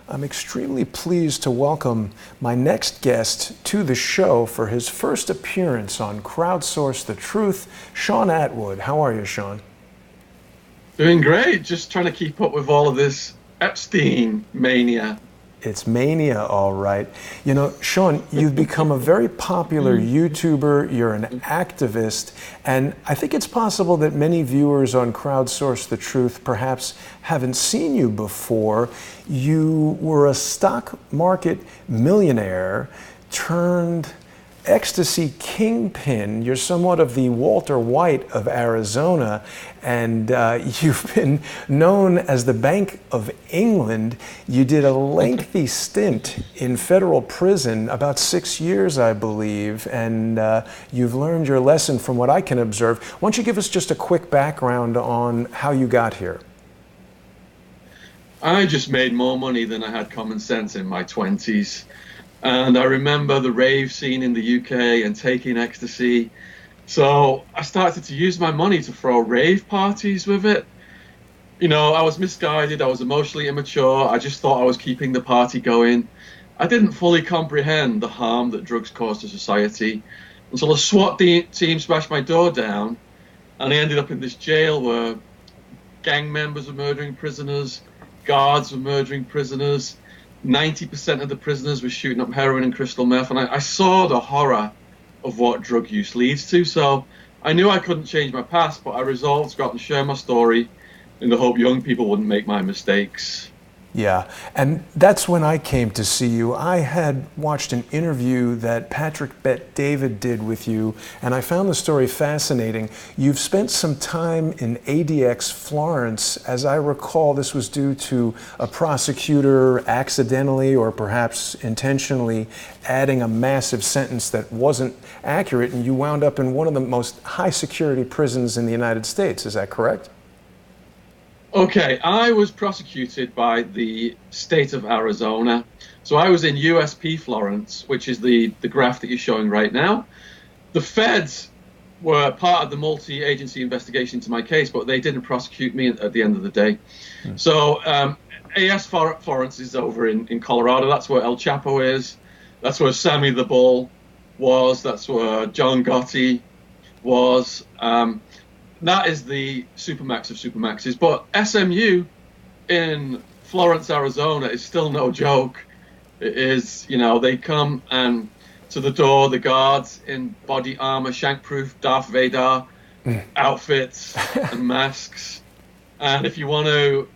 I'm extremely pleased to welcome my next guest to the show for his first appearance on Crowdsource the Truth, Sean Atwood. How are you, Sean? Doing great. Just trying to keep up with all of this Epstein mania. It's mania, all right. You know, Sean, you've become a very popular YouTuber, you're an activist, and I think it's possible that many viewers on Crowdsource the Truth perhaps haven't seen you before. You were a stock market millionaire turned ecstasy kingpin. You're somewhat of the Walter White of Arizona, and you've been known as the Bank of England. You did a lengthy stint in federal prison, about 6 years, I believe, and you've learned your lesson from what I can observe. Why don't you give us just a quick background on how you got here? I just made more money than I had common sense in my 20s. And I remember the rave scene in the UK and taking ecstasy. So I started to use my money to throw rave parties with it. You know, I was misguided. I was emotionally immature. I just thought I was keeping the party going. I didn't fully comprehend the harm that drugs cause to society until a SWAT team smashed my door down. And I ended up in this jail where gang members were murdering prisoners, guards were murdering prisoners. 90% of the prisoners were shooting up heroin and crystal meth, and I saw the horror of what drug use leads to. So I knew I couldn't change my past, but I resolved to go out and share my story in the hope young people wouldn't make my mistakes. Yeah, and that's when I came to see you. I had watched an interview that Patrick Bet-David did with you, and I found the story fascinating. You've spent some time in ADX Florence. As I recall, this was due to a prosecutor accidentally or perhaps intentionally adding a massive sentence that wasn't accurate, and you wound up in one of the most high-security prisons in the United States. Is that correct? Okay, I was prosecuted by the state of Arizona. So I was in USP Florence, which is the graph that you're showing right now. The feds were part of the multi-agency investigation into my case, but they didn't prosecute me at the end of the day. So AS Florence is over in Colorado. That's where El Chapo is. That's where Sammy the Bull was. That's where John Gotti was. That is the supermax of supermaxes. But SMU in Florence, Arizona is still no joke. It is, you know, they come and to the door, the guards in body armor, shank-proof Darth Vader outfits and masks. And if you want to,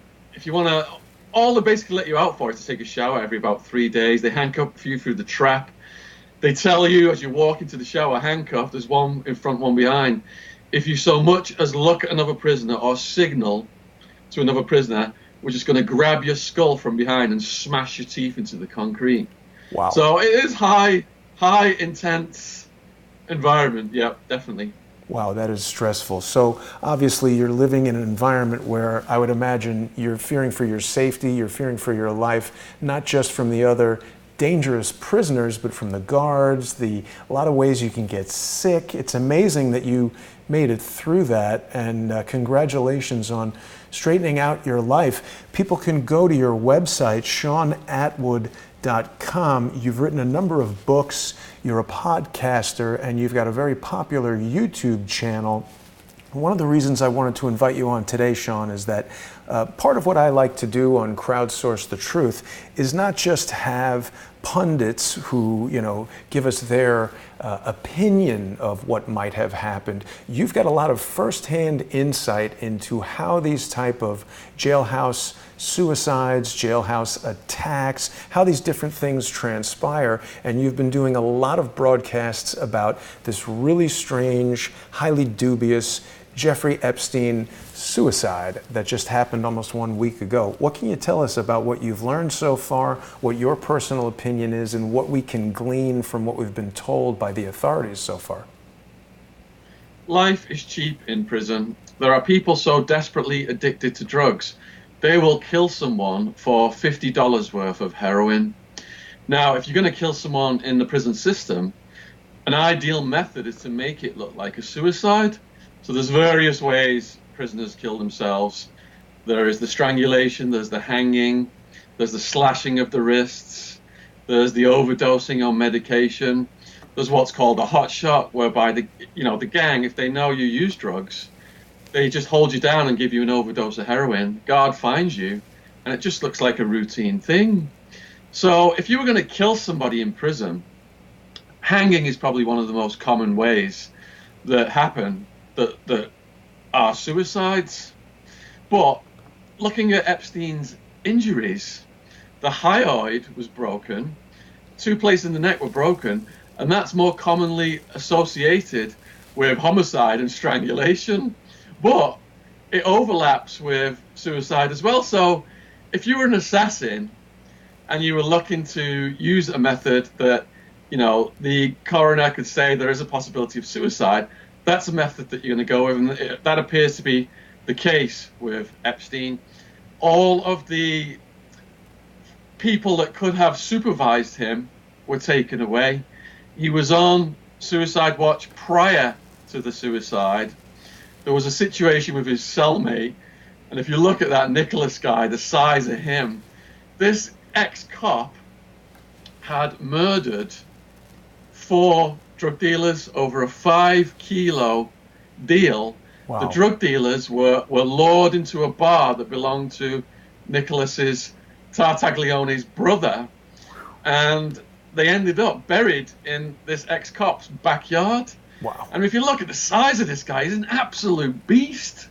all they basically let you out for is to take a shower every about 3 days. They handcuff you through the trap. They tell you as you walk into the shower handcuffed, there's one in front, one behind. If you so much as look at another prisoner or signal to another prisoner, we're just going to grab your skull from behind and smash your teeth into the concrete. Wow. So it is high, intense environment. Yeah, definitely. Wow, that is stressful. So obviously you're living in an environment where I would imagine you're fearing for your safety, you're fearing for your life, not just from the other dangerous prisoners, but from the guards, a lot of ways you can get sick. It's amazing that you made it through that, and congratulations on straightening out your life. People can go to your website, SeanAtwood.com. You've written a number of books, you're a podcaster, and you've got a very popular YouTube channel. One of the reasons I wanted to invite you on today, Sean, is that part of what I like to do on Crowdsource the Truth is not just have pundits who, you know, give us their opinion of what might have happened. You've got a lot of firsthand insight into how these type of jailhouse suicides, jailhouse attacks, how these different things transpire, and you've been doing a lot of broadcasts about this really strange, highly dubious Jeffrey Epstein suicide that just happened almost 1 week ago. What can you tell us about what you've learned so far, what your personal opinion is, and what we can glean from what we've been told by the authorities so far? Life is cheap in prison. There are people so desperately addicted to drugs, they will kill someone for $50 worth of heroin. Now, if you're going to kill someone in the prison system, an ideal method is to make it look like a suicide. So there's various ways prisoners kill themselves. There is the strangulation, there's the hanging, there's the slashing of the wrists, there's the overdosing on medication, there's what's called a hot shot, whereby the gang, if they know you use drugs, they just hold you down and give you an overdose of heroin. Guard finds you, and it just looks like a routine thing. So if you were going to kill somebody in prison, hanging is probably one of the most common ways that happen that are suicides. But looking at Epstein's injuries, the hyoid was broken, 2 places in the neck were broken, and that's more commonly associated with homicide and strangulation. But it overlaps with suicide as well. So if you were an assassin and you were looking to use a method that, the coroner could say there is a possibility of suicide, that's a method that you're going to go with. And that appears to be the case with Epstein. All of the people that could have supervised him were taken away. He was on suicide watch prior to the suicide. There was a situation with his cellmate, and if you look at that Nicholas guy, the size of him, this ex-cop had murdered 4 drug dealers over a 5-kilo deal. Wow. The drug dealers were lured into a bar that belonged to Nicholas's Tartaglione's brother, and they ended up buried in this ex-cop's backyard. Wow. And if you look at the size of this guy, he's an absolute beast.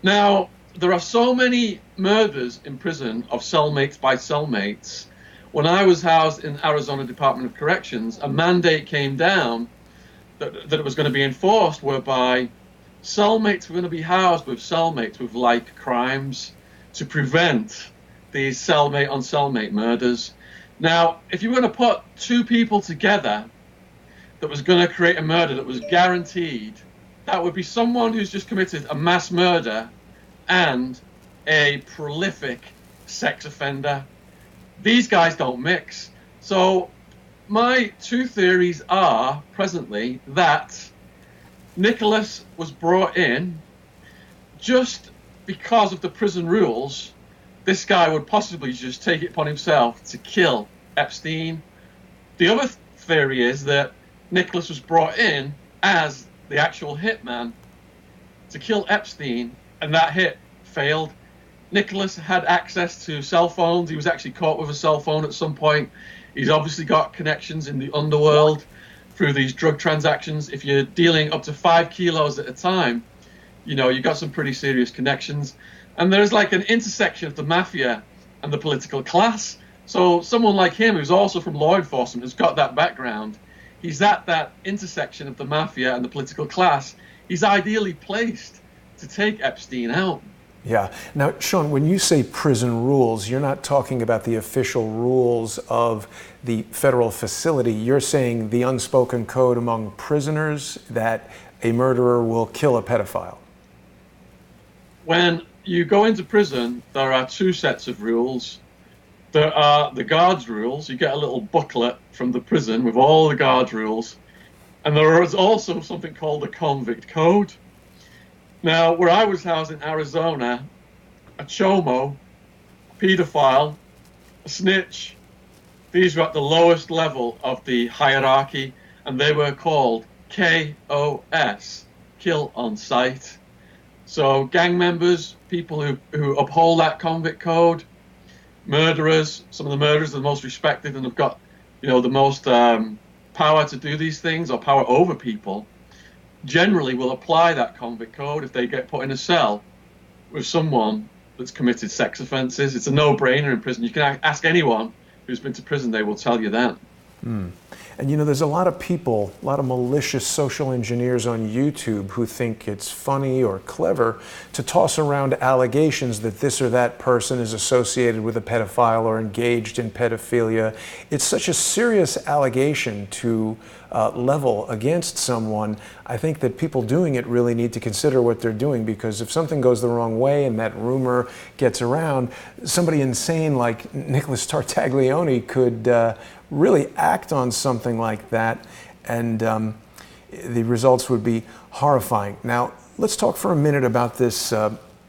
Now, there are so many murders in prison of cellmates by cellmates. When I was housed in Arizona Department of Corrections, a mandate came down that it was going to be enforced, whereby cellmates were going to be housed with cellmates with like crimes to prevent these cellmate on cellmate murders. Now, if you were going to put 2 people together that was going to create a murder that was guaranteed, that would be someone who's just committed a mass murder and a prolific sex offender. These guys don't mix. So my 2 theories are presently that Nicholas was brought in just because of the prison rules. This guy would possibly just take it upon himself to kill Epstein. The other theory is that Nicholas was brought in as the actual hitman to kill Epstein, and that hit failed. Nicholas had access to cell phones. He was actually caught with a cell phone at some point. He's obviously got connections in the underworld through these drug transactions. If you're dealing up to 5 kilos at a time, you've got some pretty serious connections. And there's like an intersection of the mafia and the political class. So someone like him, who's also from law enforcement, has got that background. He's at that intersection of the mafia and the political class. He's ideally placed to take Epstein out. Yeah. Now, Sean, when you say prison rules, you're not talking about the official rules of the federal facility. You're saying the unspoken code among prisoners that a murderer will kill a pedophile. When you go into prison, there are 2 sets of rules. There are the guards rules. You get a little booklet from the prison with all the guards rules. And there is also something called the convict code. Now, where I was housed in Arizona, a chomo, a pedophile, a snitch, these were at the lowest level of the hierarchy, and they were called KOS, kill on sight. So gang members, people who uphold that convict code, murderers, some of the murderers are the most respected and have got, the most power to do these things, or power over people, generally will apply that convict code if they get put in a cell with someone that's committed sex offences. It's a no-brainer in prison. You can ask anyone who's been to prison, they will tell you that. And there's a lot of people, a lot of malicious social engineers on YouTube who think it's funny or clever to toss around allegations that this or that person is associated with a pedophile or engaged in pedophilia. It's such a serious allegation to level against someone. I think that people doing it really need to consider what they're doing, because if something goes the wrong way and that rumor gets around, somebody insane like Nicholas Tartaglione could really act on something like that, and the results would be horrifying. Now, let's talk for a minute about this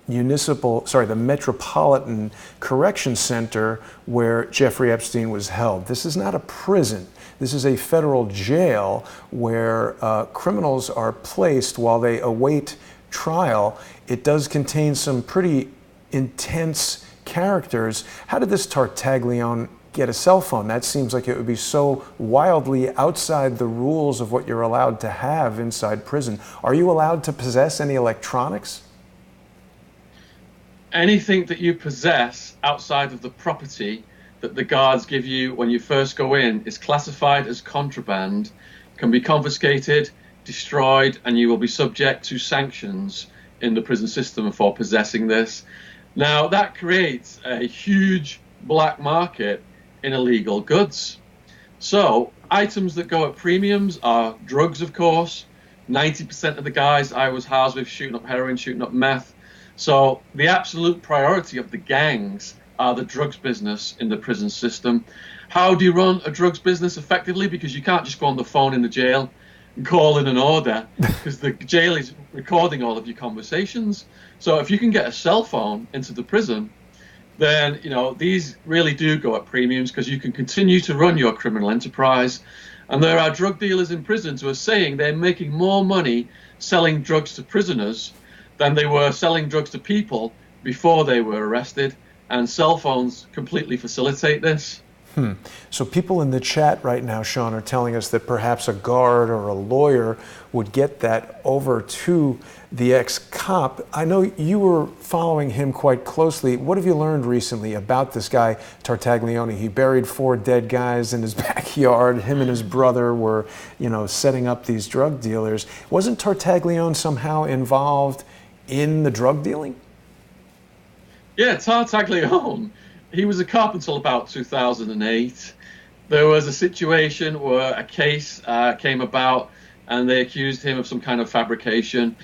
the Metropolitan Correction Center where Jeffrey Epstein was held. This is not a prison. This is a federal jail where criminals are placed while they await trial. It does contain some pretty intense characters. How did this Tartaglione get a cell phone? That seems like it would be so wildly outside the rules of what you're allowed to have inside prison. Are you allowed to possess any electronics? Anything that you possess outside of the property that the guards give you when you first go in is classified as contraband, can be confiscated, destroyed, and you will be subject to sanctions in the prison system for possessing this. Now, that creates a huge black market in illegal goods. So, items that go at premiums are drugs, of course. 90% of the guys I was housed with shooting up heroin, shooting up meth. So, the absolute priority of the gangs are the drugs business in the prison system. How do you run a drugs business effectively? Because you can't just go on the phone in the jail and call in an order, because the jail is recording all of your conversations. So if you can get a cell phone into the prison, then these really do go at premiums, because you can continue to run your criminal enterprise. And there are drug dealers in prisons who are saying they're making more money selling drugs to prisoners than they were selling drugs to people before they were arrested. And cell phones completely facilitate this. So people in the chat right now, Sean, are telling us that perhaps a guard or a lawyer would get that over to the ex-cop. I know you were following him quite closely. What have you learned recently about this guy, Tartaglione? He buried 4 dead guys in his backyard. Him and his brother were, setting up these drug dealers. Wasn't Tartaglione somehow involved in the drug dealing? Yeah, Tartaglione. He was a cop until about 2008. There was a situation where a case came about and they accused him of some kind of fabrication.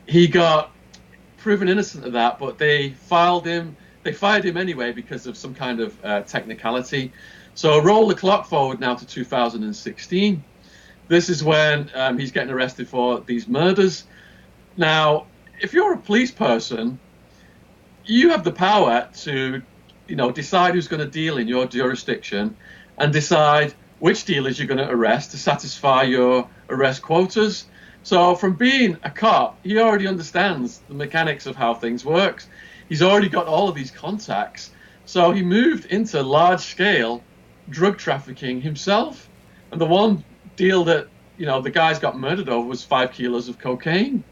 He got proven innocent of that, but they fired him anyway because of some kind of technicality. So roll the clock forward now to 2016. This is when he's getting arrested for these murders. Now, if you're a police person, you have the power to decide who's going to deal in your jurisdiction and decide which dealers you're going to arrest to satisfy your arrest quotas. So from being a cop, he already understands the mechanics of how things work. He's already got all of these contacts. So he moved into large-scale drug trafficking himself. And the one deal that, the guys got murdered over was 5 kilos of cocaine.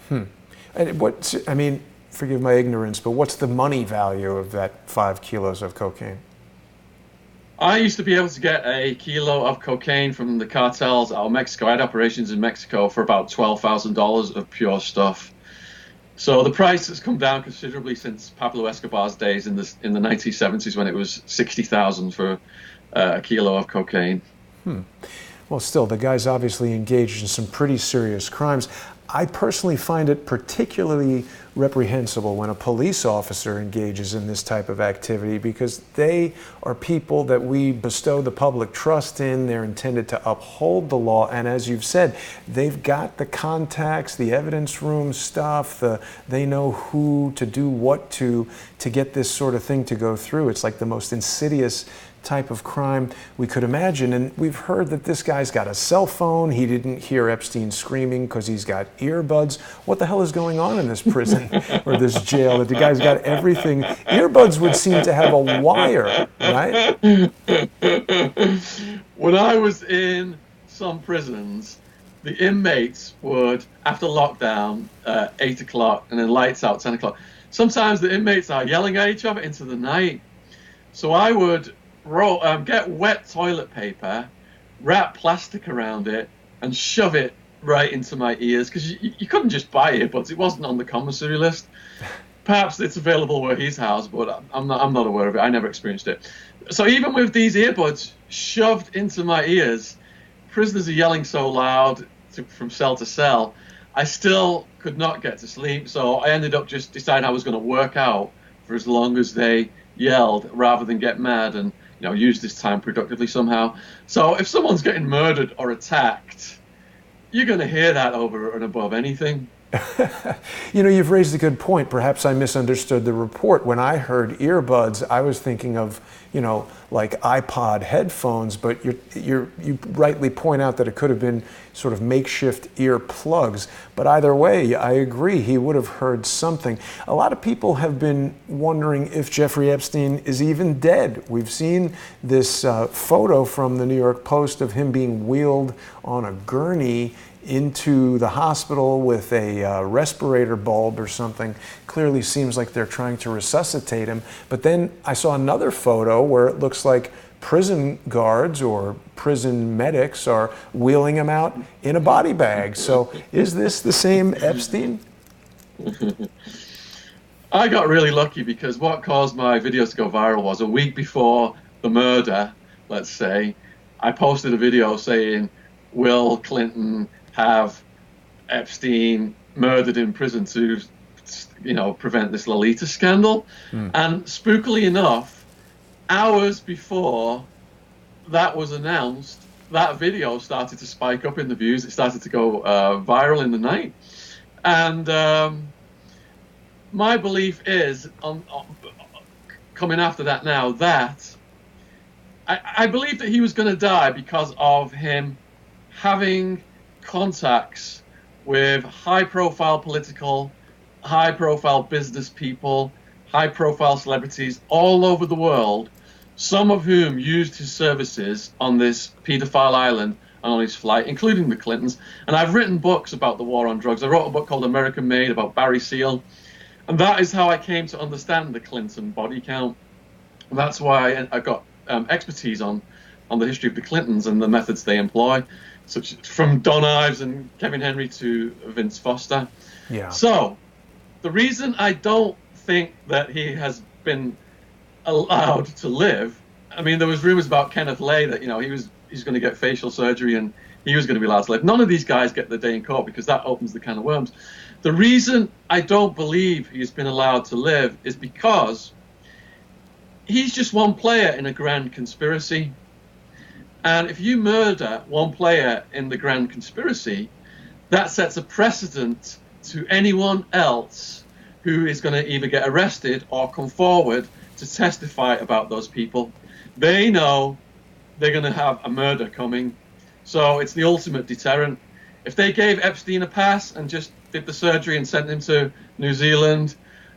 And forgive my ignorance, but what's the money value of that 5 kilos of cocaine? I used to be able to get a kilo of cocaine from the cartels out of Mexico. I had operations in Mexico for about $12,000 of pure stuff. So the price has come down considerably since Pablo Escobar's days in the 1970s, when it was $60,000 for a kilo of cocaine. Well, still, the guy's obviously engaged in some pretty serious crimes. I personally find it particularly reprehensible when a police officer engages in this type of activity, because they are people that we bestow the public trust in. They're intended to uphold the law, and as you've said, they've got the contacts, the evidence room stuff, they know who to do what to get this sort of thing to go through. It's like the most insidious type of crime we could imagine. And we've heard that this guy's got a cell phone. He didn't hear Epstein screaming because he's got earbuds. What the hell is going on in this prison or this jail that the guy's got everything? Earbuds would seem to have a wire, right? When I was in some prisons, the inmates would, after lockdown, 8 o'clock, and then lights out, 10 o'clock. Sometimes the inmates are yelling at each other into the night. So I would get wet toilet paper, wrap plastic around it, and shove it right into my ears, because you couldn't just buy earbuds. It wasn't on the commissary list. Perhaps it's available where he's housed, but I'm not aware of it. I never experienced it. So even with these earbuds shoved into my ears, prisoners are yelling so loud from cell to cell, I still could not get to sleep. So I ended up just deciding I was going to work out for as long as they yelled, rather than get mad and use this time productively somehow. So if someone's getting murdered or attacked, you're going to hear that over and above anything. You know, you've raised a good point. Perhaps I misunderstood the report. When I heard earbuds, I was thinking of, you know, like iPod headphones, but you rightly point out that it could have been sort of makeshift ear plugs. But either way, I agree, he would have heard something. A lot of people have been wondering if Jeffrey Epstein is even dead. We've seen this photo from the New York Post of him being wheeled on a gurney into the hospital with a respirator bulb or something. Clearly seems like they're trying to resuscitate him. But then I saw another photo where it looks like prison guards or prison medics are wheeling him out in a body bag. So is this the same Epstein? I got really lucky because what caused my videos to go viral was a week before the murder, let's say, I posted a video saying, will Clinton have Epstein murdered in prison to, you know, prevent this Lolita scandal? And spookily enough, hours before that was announced, that video started to spike up in the views. It started to go viral in the night. And my belief is, coming after that now, that I believe that he was going to die because of him having contacts with high-profile political, high-profile business people, high-profile celebrities all over the world, some of whom used his services on this pedophile island and on his flight, including the Clintons. And I've written books about the war on drugs. I wrote a book called American Made about Barry Seal, and that is how I came to understand the Clinton body count. And that's why I got expertise on the history of the Clintons and the methods they employ, such from Don Ives and Kevin Henry to Vince Foster. Yeah. So the reason I don't think that he has been allowed to live, I mean, there was rumors about Kenneth Lay that, you know, he's going to get facial surgery and he was going to be allowed to live. None of these guys get the day in court because that opens the can of worms. The reason I don't believe he's been allowed to live is because he's just one player in a grand conspiracy. And if you murder one player in the grand conspiracy, that sets a precedent to anyone else who is going to either get arrested or come forward to testify about those people. They know they're going to have a murder coming. So it's the ultimate deterrent. If they gave Epstein a pass and just did the surgery and sent him to New Zealand,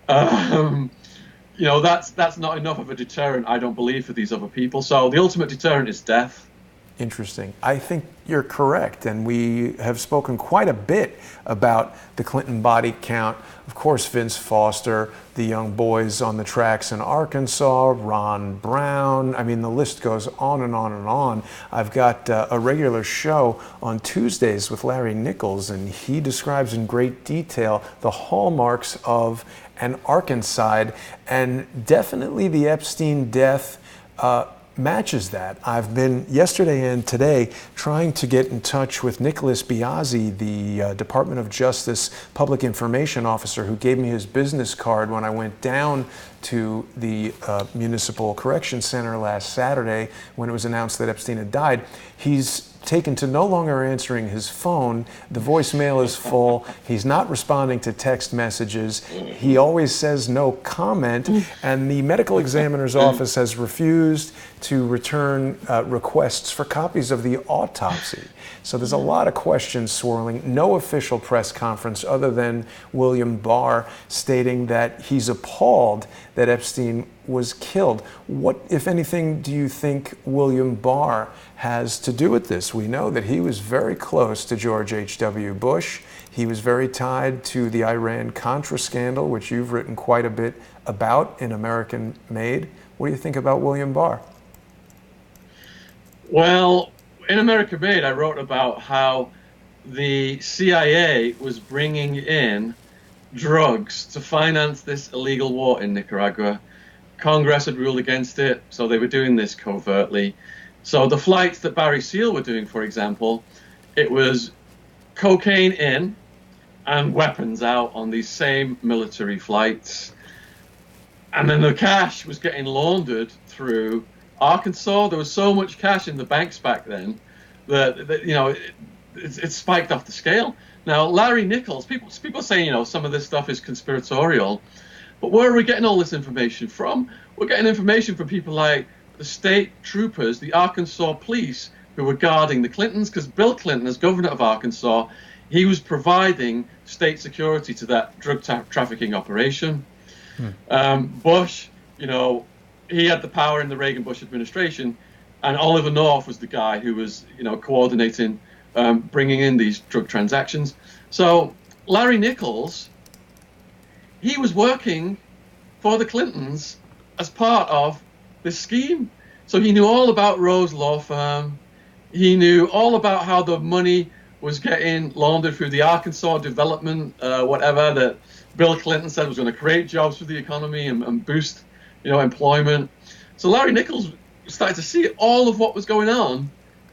you know, that's not enough of a deterrent, I don't believe, for these other people. So the ultimate deterrent is death. Interesting. I think you're correct, and we have spoken quite a bit about the Clinton body count. Of course, Vince Foster, the young boys on the tracks in Arkansas, Ron Brown. I mean, the list goes on and on and on. I've got a regular show on Tuesdays with Larry Nichols, and he describes in great detail the hallmarks of an Arkancide, and definitely the Epstein death matches that. I've been yesterday and today trying to get in touch with Nicholas Biazzi, the Department of Justice Public Information Officer, who gave me his business card when I went down to the Municipal Correction Center last Saturday when it was announced that Epstein had died. He's taken to no longer answering his phone. The voicemail is full. He's not responding to text messages. He always says no comment, and the medical examiner's office has refused to return requests for copies of the autopsy. So there's a lot of questions swirling. No official press conference other than William Barr stating that he's appalled that Epstein was killed. What, if anything, do you think William Barr has to do with this? We know that he was very close to George H.W. Bush. He was very tied to the Iran-Contra scandal, which you've written quite a bit about in American Made. What do you think about William Barr? Well, in American Made, I wrote about how the CIA was bringing in drugs to finance this illegal war in Nicaragua. Congress had ruled against it, so they were doing this covertly. So the flights that Barry Seal were doing, for example, it was cocaine in and weapons out on these same military flights. And then the cash was getting laundered through Arkansas. There was so much cash in the banks back then that you know, it's spiked off the scale. Now, Larry Nichols, people say, some of this stuff is conspiratorial, but where are we getting all this information from? We're getting information from people like the state troopers, the Arkansas police, who were guarding the Clintons, because Bill Clinton, as governor of Arkansas, he was providing state security to that drug trafficking operation. Bush, he had the power in the Reagan-Bush administration, and Oliver North was the guy who was, coordinating, bringing in these drug transactions. So Larry Nichols, he was working for the Clintons as part of this scheme. So he knew all about Rose Law Firm. He knew all about how the money was getting laundered through the Arkansas development, whatever, that Bill Clinton said was going to create jobs for the economy and boost, employment. So Larry Nichols started to see all of what was going on.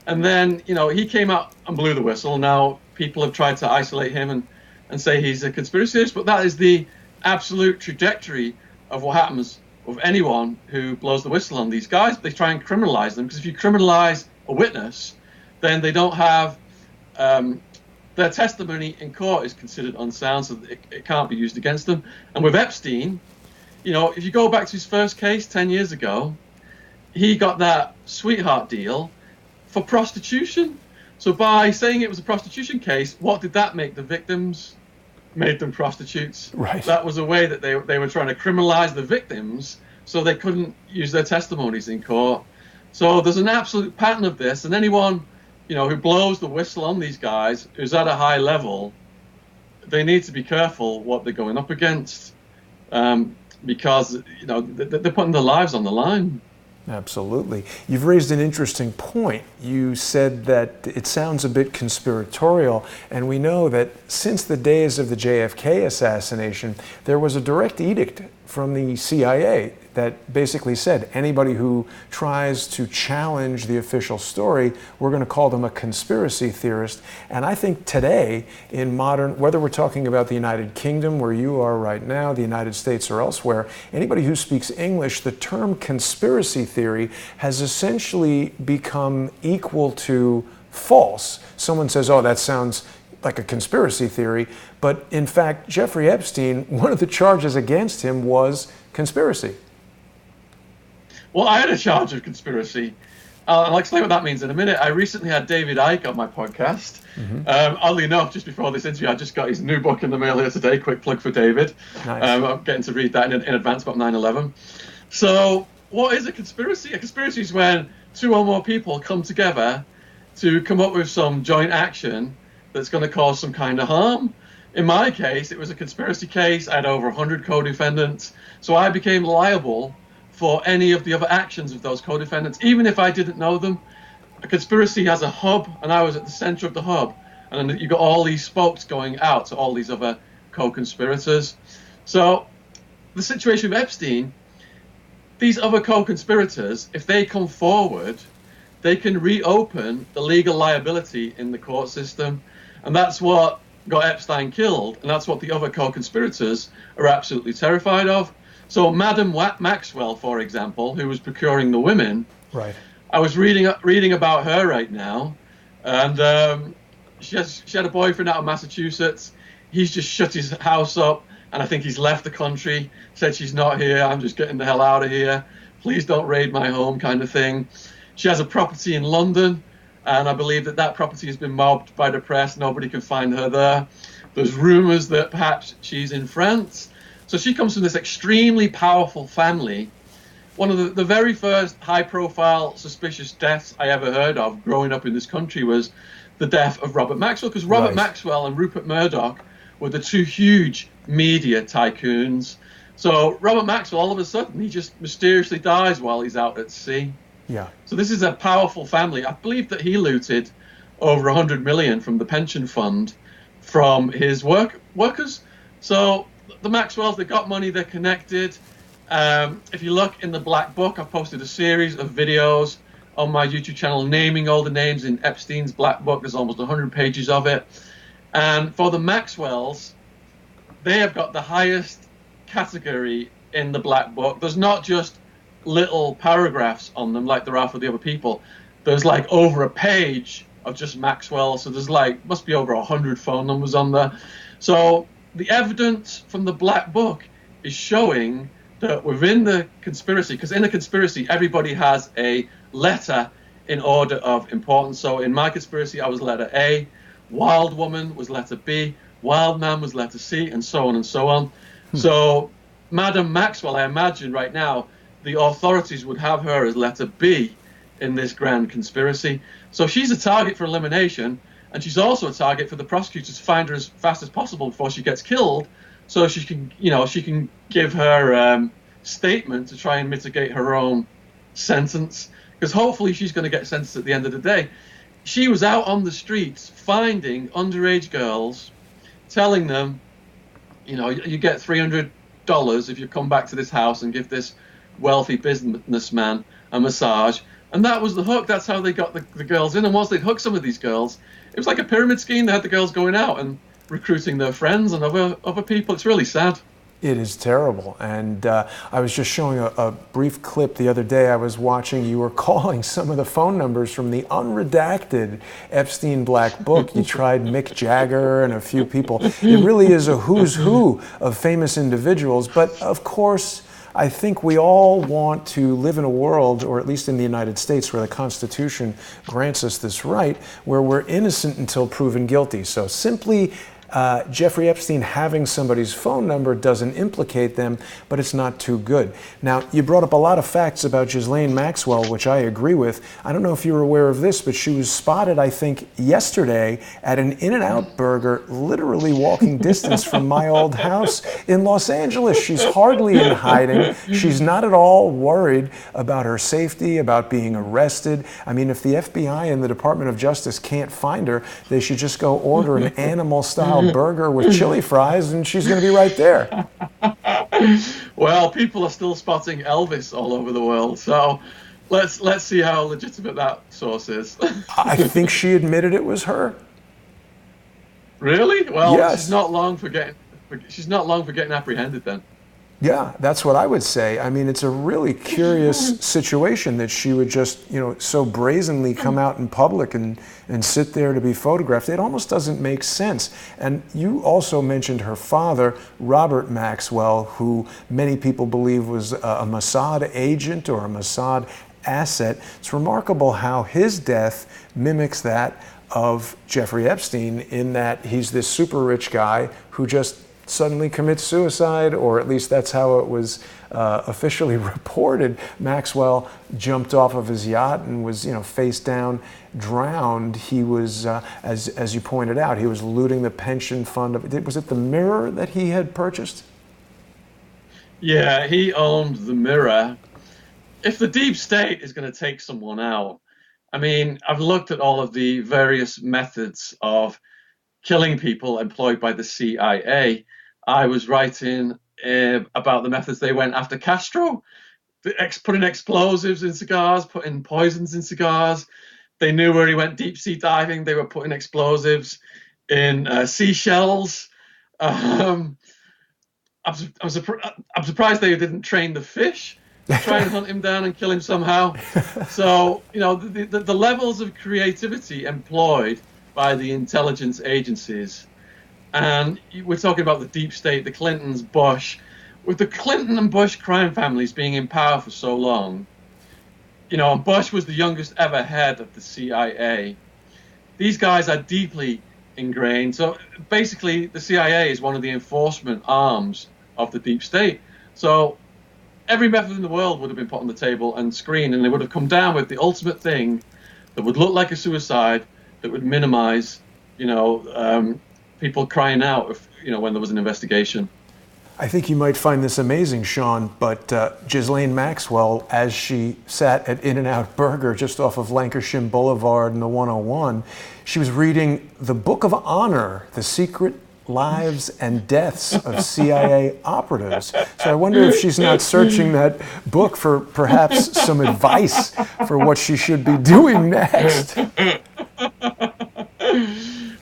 And then, he came out and blew the whistle. Now people have tried to isolate him and say he's a conspiracy theorist, but that is the absolute trajectory of what happens with anyone who blows the whistle on these guys. They try and criminalize them, because if you criminalize a witness, then they don't have their testimony in court is considered unsound, so it can't be used against them. And with Epstein, if you go back to his first case 10 years ago, he got that sweetheart deal for prostitution. So by saying it was a prostitution case, what did that make the victims? Made them prostitutes. Right. That was a way that they were trying to criminalize the victims so they couldn't use their testimonies in court. So there's an absolute pattern of this, and anyone who blows the whistle on these guys, who's at a high level, they need to be careful what they're going up against, because they're putting their lives on the line. Absolutely. You've raised an interesting point. You said that it sounds a bit conspiratorial, and we know that since the days of the JFK assassination, there was a direct edict from the CIA that basically said anybody who tries to challenge the official story, we're going to call them a conspiracy theorist. And I think today, in modern, whether we're talking about the United Kingdom, where you are right now, the United States, or elsewhere, anybody who speaks English, the term conspiracy theory has essentially become equal to false. Someone says, oh, that sounds like a conspiracy theory, but in fact, Jeffrey Epstein, one of the charges against him was conspiracy. Well, I had a charge of conspiracy. I'll explain what that means in a minute. I recently had David Icke on my podcast. Oddly enough, just before this interview, I just got his new book in the mail here today. Quick plug for David. Nice. I'm getting to read that in advance about 9/11. So what is a conspiracy? A conspiracy is when two or more people come together to come up with some joint action that's going to cause some kind of harm. In my case, it was a conspiracy case. I had over 100 co-defendants. So I became liable for any of the other actions of those co-defendants, even if I didn't know them. A conspiracy has a hub, and I was at the center of the hub. And then you got all these spokes going out to all these other co-conspirators. So the situation with Epstein, these other co-conspirators, if they come forward, they can reopen the legal liability in the court system. And that's what got Epstein killed. And that's what the other co-conspirators are absolutely terrified of. So Madam Maxwell, for example, who was procuring the women, right? I was reading about her right now, and she had a boyfriend out of Massachusetts. He's just shut his house up, and I think he's left the country, said she's not here, I'm just getting the hell out of here, please don't raid my home, kind of thing. She has a property in London, and I believe that property has been mobbed by the press. Nobody can find her there. There's rumors that perhaps she's in France. So she comes from this extremely powerful family. One of the very first high-profile suspicious deaths I ever heard of growing up in this country was the death of Robert Maxwell, because Robert Maxwell and Rupert Murdoch were the two huge media tycoons. So Robert Maxwell, all of a sudden, he just mysteriously dies while he's out at sea. Yeah. So this is a powerful family. I believe that he looted over 100 million from the pension fund from his workers. So the Maxwells, they got money, they're connected. If you look in the Black Book, I've posted a series of videos on my YouTube channel naming all the names in Epstein's Black Book. There's almost 100 pages of it. And for the Maxwells, they have got the highest category in the Black Book. There's not just little paragraphs on them like there are for the other people. There's like over a page of just Maxwell. So there's like, must be over 100 phone numbers on there. So the evidence from the Black Book is showing that within the conspiracy, because in a conspiracy, everybody has a letter in order of importance. So in my conspiracy, I was letter A, Wild Woman was letter B, Wild Man was letter C, and so on and so on. So Madam Maxwell, I imagine right now, the authorities would have her as letter B in this grand conspiracy. So she's a target for elimination, and she's also a target for the prosecutors to find her as fast as possible before she gets killed, so she can, she can give her statement to try and mitigate her own sentence. Because hopefully she's going to get sentenced at the end of the day. She was out on the streets finding underage girls, telling them, you get $300 if you come back to this house and give this wealthy businessman a massage. And that was the hook. That's how they got the girls in. And once they'd hooked some of these girls, it was like a pyramid scheme. They had the girls going out and recruiting their friends and other people. It's really sad. It is terrible. And I was just showing a brief clip the other day. I was watching, you were calling some of the phone numbers from the unredacted Epstein Black Book. You tried Mick Jagger and a few people. It really is a who's who of famous individuals. But of course, I think we all want to live in a world, or at least in the United States, where the Constitution grants us this right, where we're innocent until proven guilty. So simply Jeffrey Epstein having somebody's phone number doesn't implicate them, but it's not too good. Now, you brought up a lot of facts about Ghislaine Maxwell, which I agree with. I don't know if you were aware of this, but she was spotted, I think, yesterday at an In-N-Out Burger, literally walking distance from my old house in Los Angeles. She's hardly in hiding. She's not at all worried about her safety, about being arrested. I mean, if the FBI and the Department of Justice can't find her, they should just go order an animal-style burger with chili fries, and she's going to be right there. Well, people are still spotting Elvis all over the world, so let's see how legitimate that source is. I think she admitted it was her. Really? Well, yes. she's not long for getting apprehended then. Yeah, that's what I would say. I mean, it's a really curious situation that she would just, so brazenly come out in public and sit there to be photographed. It almost doesn't make sense. And you also mentioned her father, Robert Maxwell, who many people believe was a Mossad agent or a Mossad asset. It's remarkable how his death mimics that of Jeffrey Epstein, in that he's this super rich guy who just suddenly commits suicide, or at least that's how it was officially reported. Maxwell jumped off of his yacht and was, face down, drowned. He was, as you pointed out, he was looting the pension fund. Was it the Mirror that he had purchased? Yeah, he owned the Mirror. If the deep state is going to take someone out, I mean, I've looked at all of the various methods of killing people employed by the CIA. I was writing about the methods they went after Castro, putting explosives in cigars, putting poisons in cigars. They knew where he went deep sea diving. They were putting explosives in seashells. I'm surprised they didn't train the fish to try and hunt him down and kill him somehow. So, the levels of creativity employed by the intelligence agencies. And we're talking about the deep state, the Clintons, Bush. With the Clinton and Bush crime families being in power for so long, and Bush was the youngest ever head of the CIA. These guys are deeply ingrained. So basically, the CIA is one of the enforcement arms of the deep state. So every method in the world would have been put on the table and screened, and they would have come down with the ultimate thing that would look like a suicide, that would minimize, people crying out if, when there was an investigation. I think you might find this amazing, Sean, but Ghislaine Maxwell, as she sat at In-N-Out Burger just off of Lancashire Boulevard in the 101, she was reading the Book of Honor, The Secret Lives and Deaths of CIA Operatives. So I wonder if she's not searching that book for perhaps some advice for what she should be doing next.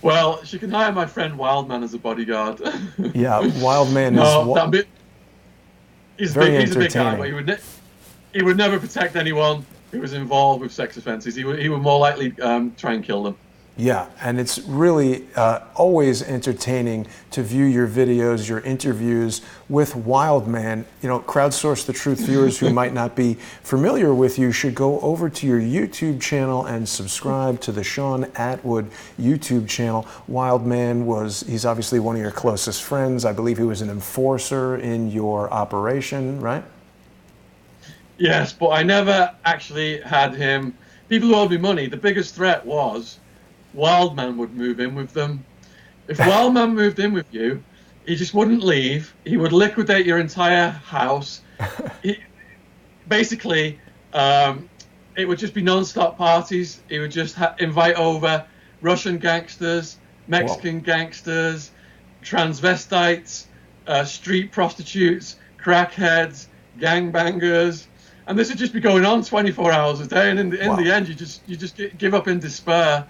Well, she can hire my friend Wildman as a bodyguard. Yeah, Wildman he's very he's a big guy, entertaining. but he would never protect anyone who was involved with sex offences. He would more likely try and kill them. Yeah, and it's really always entertaining to view your videos, your interviews with Wildman. You know, Crowdsource the Truth viewers who might not be familiar with you should go over to your YouTube channel and subscribe to the Sean Atwood YouTube channel. Wildman he's obviously one of your closest friends. I believe he was an enforcer in your operation, right? Yes, but I never actually had him. People who owed me money, the biggest threat was Wildman would move in with them. If Wildman moved in with you, he just wouldn't leave. He would liquidate your entire house. Basically, it would just be non-stop parties. He would just invite over Russian gangsters, Mexican gangsters, transvestites, street prostitutes, crackheads, gangbangers. And this would just be going on 24 hours a day. And in the end, you just give up in despair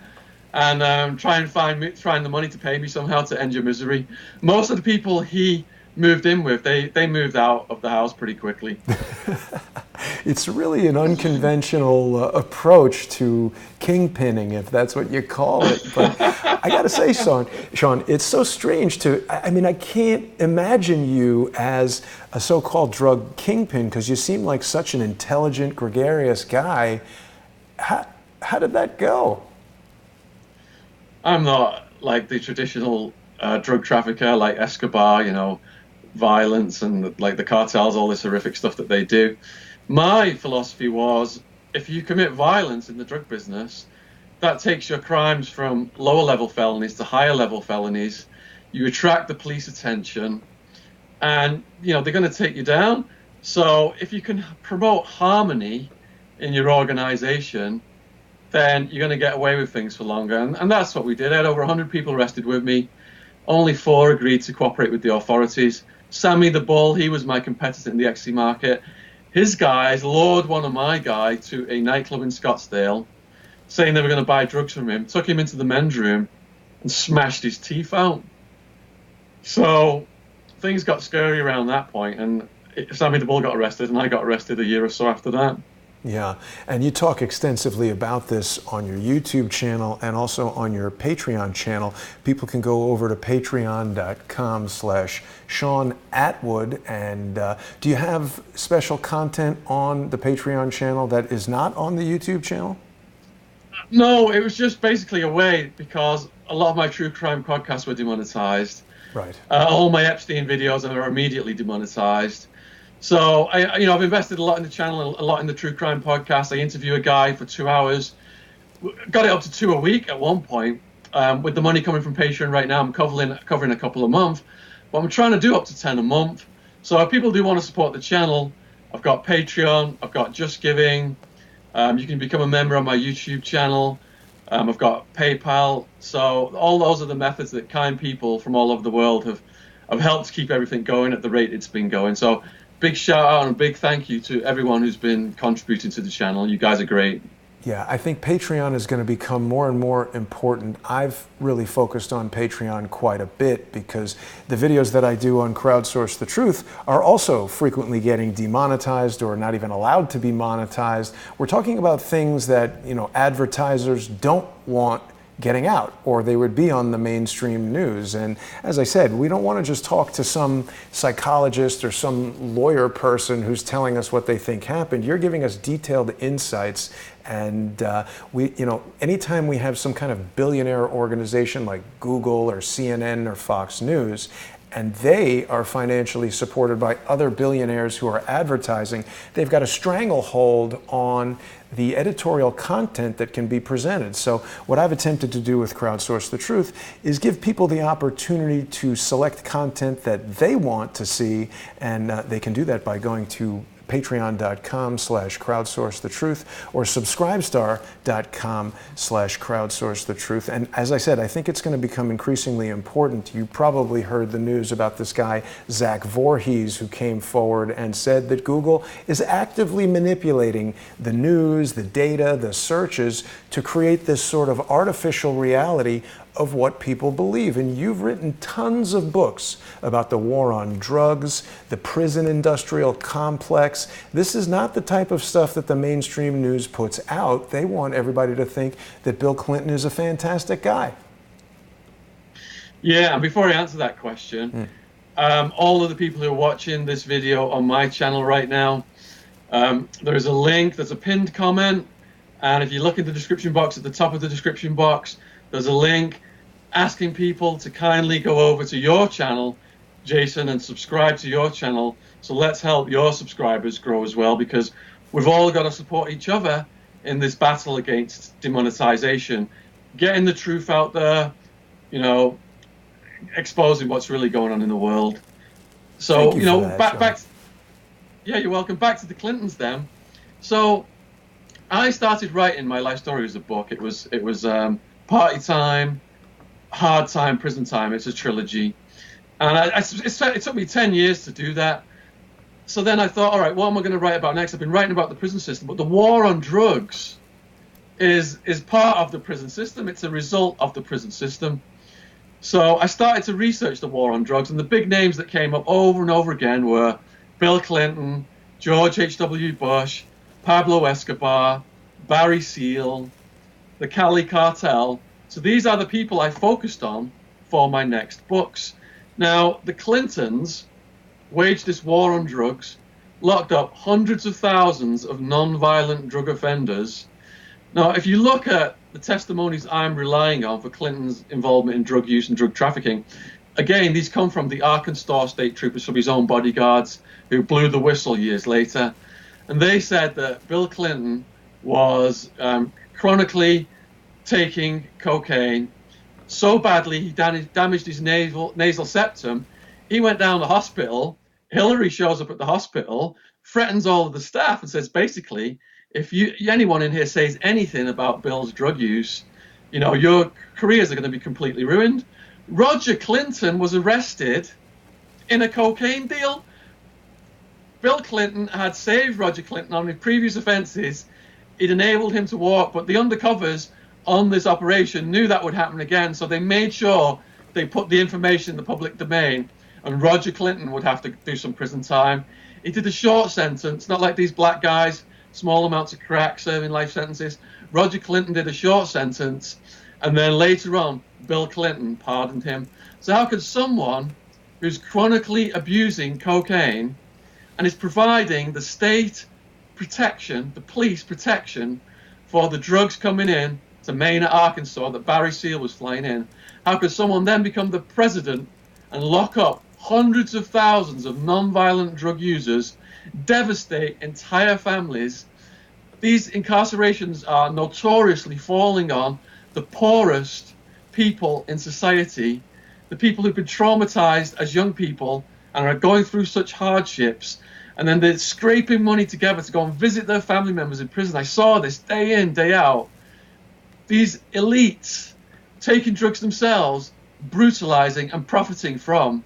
and try and find the money to pay me somehow to end your misery. Most of the people he moved in with, they moved out of the house pretty quickly. It's really an unconventional approach to kingpinning, if that's what you call it. But I got to say, Sean, it's so strange I mean, I can't imagine you as a so-called drug kingpin because you seem like such an intelligent, gregarious guy. How did that go? I'm not like the traditional drug trafficker like Escobar, you know, violence and like the cartels, all this horrific stuff that they do. My philosophy was, if you commit violence in the drug business, that takes your crimes from lower level felonies to higher level felonies. You attract the police attention and, you know, they're going to take you down. So if you can promote harmony in your organization, then you're going to get away with things for longer. And that's what we did. I had over 100 people arrested with me. Only 4 agreed to cooperate with the authorities. Sammy the Bull, he was my competitor in the XC market. His guys lured one of my guys to a nightclub in Scottsdale, saying they were going to buy drugs from him, took him into the men's room and smashed his teeth out. So things got scary around that point, and Sammy the Bull got arrested, and I got arrested a year or so after that. Yeah, and you talk extensively about this on your YouTube channel and also on your Patreon channel. People can go over to patreon.com/Sean Atwood. And do you have special content on the Patreon channel that is not on the YouTube channel? No, it was just basically a way, because a lot of my true crime podcasts were demonetized. Right. All my Epstein videos are immediately demonetized. So I've invested a lot in the channel, a lot in the true crime podcast. I interview a guy for 2 hours, got it up to 2 a week at one point. With the money coming from Patreon right now, I'm covering a couple a month, but I'm trying to do up to 10 a month. So if people do want to support the channel, I've got Patreon, I've got Just Giving. You can become a member on my YouTube channel. I've got PayPal. So all those are the methods that kind people from all over the world have helped keep everything going at the rate it's been going. So big shout out and a big thank you to everyone who's been contributing to the channel. You guys are great. Yeah, I think Patreon is going to become more and more important. I've really focused on Patreon quite a bit because the videos that I do on Crowdsource the Truth are also frequently getting demonetized or not even allowed to be monetized. We're talking about things that, you know, advertisers don't want getting out, or they would be on the mainstream news. And as I said, we don't want to just talk to some psychologist or some lawyer person who's telling us what they think happened. You're giving us detailed insights, and anytime we have some kind of billionaire organization like Google or CNN or Fox News, and they are financially supported by other billionaires who are advertising, they've got a stranglehold on the editorial content that can be presented. So what I've attempted to do with Crowdsource the Truth is give people the opportunity to select content that they want to see, and they can do that by going to patreon.com/crowdsourcethetruth or subscribestar.com/crowdsourcethetruth. And as I said, I think it's going to become increasingly important. You probably heard the news about this guy, Zach Voorhees, who came forward and said that Google is actively manipulating the news, the data, the searches to create this sort of artificial reality of what people believe. And you've written tons of books about the war on drugs, the prison industrial complex. This is not the type of stuff that the mainstream news puts out. They want everybody to think that Bill Clinton is a fantastic guy. Yeah, and before I answer that question, all of the people who are watching this video on my channel right now, there is a link, there's a pinned comment, and if you look in the description box, at the top of the description box, there's a link asking people to kindly go over to your channel, Jason, and subscribe to your channel. So let's help your subscribers grow as well, because we've all got to support each other in this battle against demonetization, getting the truth out there, you know, exposing what's really going on in the world. So, you know, back yeah, you're welcome. Back to the Clintons then. So I started writing my life story as a book. It was Party Time, Hard Time, Prison Time. It's a trilogy. And it took me 10 years to do that. So then I thought, all right, what am I going to write about next? I've been writing about the prison system, but the war on drugs is part of the prison system. It's a result of the prison system. So I started to research the war on drugs, and the big names that came up over and over again were Bill Clinton, George H.W. Bush, Pablo Escobar, Barry Seal, the Cali cartel. So these are the people I focused on for my next books. Now, the Clintons waged this war on drugs, locked up hundreds of thousands of non-violent drug offenders. Now, if you look at the testimonies I'm relying on for Clinton's involvement in drug use and drug trafficking, again, these come from the Arkansas state troopers, from his own bodyguards, who blew the whistle years later. And they said that Bill Clinton was chronically taking cocaine so badly he damaged his nasal septum. He went down to the hospital. Hillary shows up at the hospital, threatens all of the staff, and says, basically, if anyone in here says anything about Bill's drug use, you know, your careers are going to be completely ruined. Roger Clinton was arrested in a cocaine deal. Bill Clinton had saved Roger Clinton on his previous offenses. It enabled him to walk, but the undercovers on this operation knew that would happen again, so they made sure they put the information in the public domain, and Roger Clinton would have to do some prison time. He did a short sentence, not like these black guys, small amounts of crack, serving life sentences. Roger Clinton did a short sentence, and then later on, Bill Clinton pardoned him. So how could someone who's chronically abusing cocaine and is providing the state protection, the police protection for the drugs coming in to Maine, Arkansas, that Barry Seal was flying in, how could someone then become the president and lock up hundreds of thousands of non-violent drug users, devastate entire families? These incarcerations are notoriously falling on the poorest people in society, the people who've been traumatized as young people and are going through such hardships, and then they're scraping money together to go and visit their family members in prison. I saw this day in, day out. These elites taking drugs themselves, brutalizing and profiting from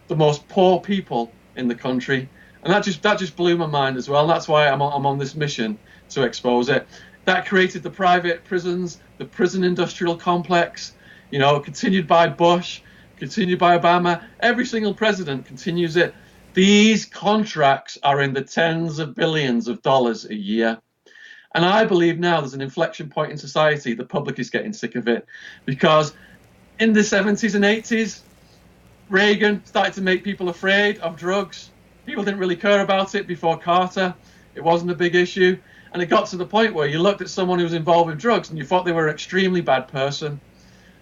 the most poor people in the country. And that just blew my mind as well. That's why I'm on this mission to expose it. That created the private prisons, the prison industrial complex, you know, continued by Bush, continued by Obama. Every single president continues it. These contracts are in the tens of billions of dollars a year. And I believe now there's an inflection point in society. The public is getting sick of it, because in the 70s and 80s, Reagan started to make people afraid of drugs. People didn't really care about it before Carter. It wasn't a big issue. And it got to the point where you looked at someone who was involved with drugs and you thought they were an extremely bad person.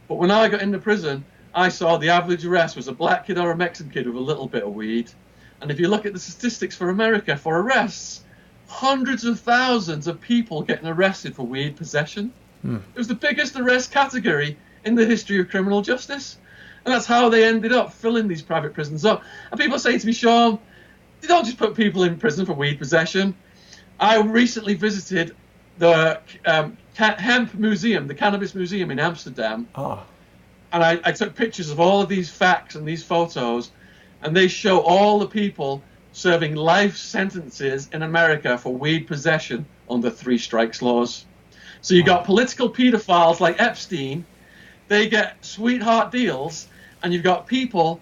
But when I got into prison, I saw the average arrest was a black kid or a Mexican kid with a little bit of weed. And if you look at the statistics for America, for arrests, hundreds of thousands of people getting arrested for weed possession. It was the biggest arrest category in the history of criminal justice. And that's how they ended up filling these private prisons up. And people say to me, Sean, you don't just put people in prison for weed possession. I recently visited the hemp museum, the cannabis museum in Amsterdam. Oh. And I took pictures of all of these facts and these photos, and they show all the people serving life sentences in America for weed possession under 3 strikes laws. So you got political pedophiles like Epstein they get sweetheart deals, and you've got people,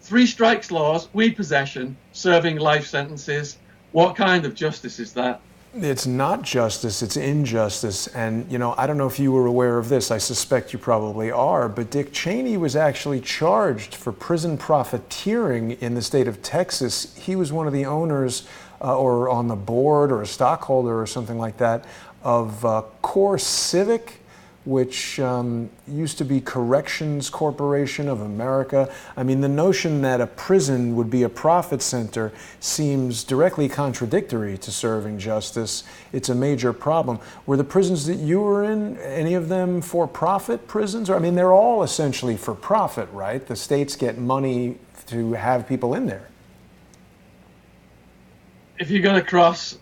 3 strikes laws, weed possession, serving life sentences. What kind of justice is that? It's not justice, it's injustice. And, I don't know if you were aware of this. I suspect you probably are. But Dick Cheney was actually charged for prison profiteering in the state of Texas. He was one of the owners or on the board or a stockholder or something like that of Core Civic, which used to be Corrections Corporation of America. I mean, the notion that a prison would be a profit center seems directly contradictory to serving justice. It's a major problem. Were the prisons that you were in, any of them for-profit prisons? Or, I mean, they're all essentially for profit, right? The states get money to have people in there. If you're going to cross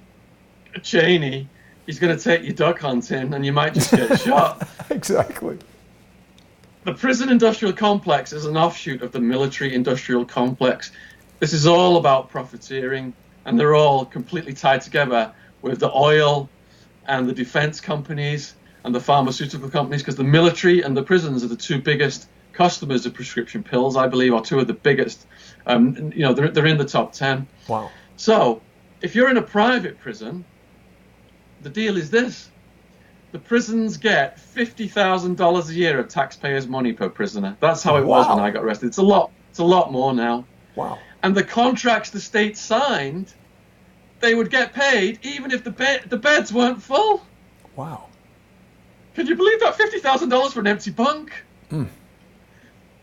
Cheney, he's going to take you duck hunting, and you might just get shot. Exactly. The prison industrial complex is an offshoot of the military industrial complex. This is all about profiteering, and they're all completely tied together with the oil and the defense companies and the pharmaceutical companies, because the military and the prisons are the 2 biggest customers of prescription pills, I believe, or 2 of the biggest. They're in the top 10. Wow. So if you're in a private prison, the deal is this. The prisons get $50,000 a year of taxpayers' money per prisoner. That's how it was when I got arrested. It's a lot more now. Wow. And the contracts the state signed, they would get paid even if the beds weren't full. Wow. Can you believe that? $50,000 for an empty bunk? Mm.